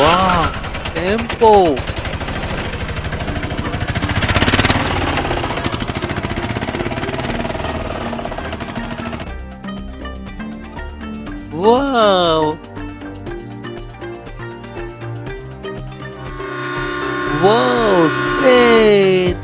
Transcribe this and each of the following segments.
वाह, टेम्पो। वाह, वाह, ट्रेन।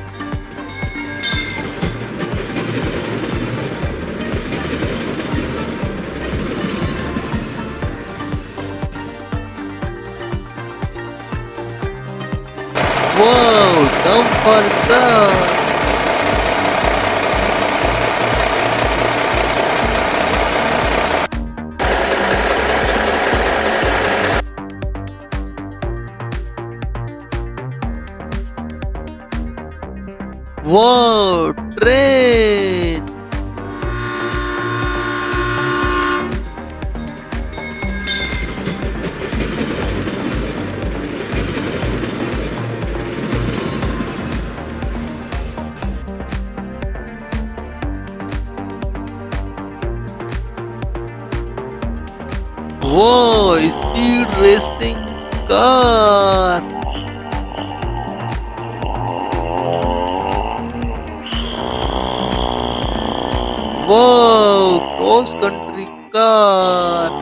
वाह, डंपर ट्रक। वाह, ट्रेन। वाह, स्पीड रेसिंग कार। वाह, cross country car.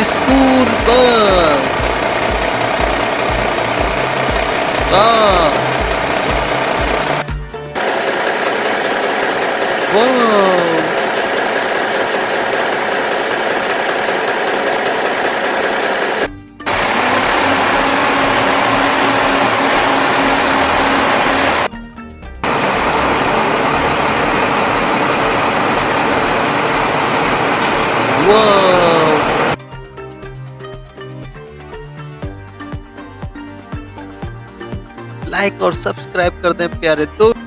School bus car. वाह, वाह। लाइक और सब्सक्राइब कर दें प्यारे दोस्त।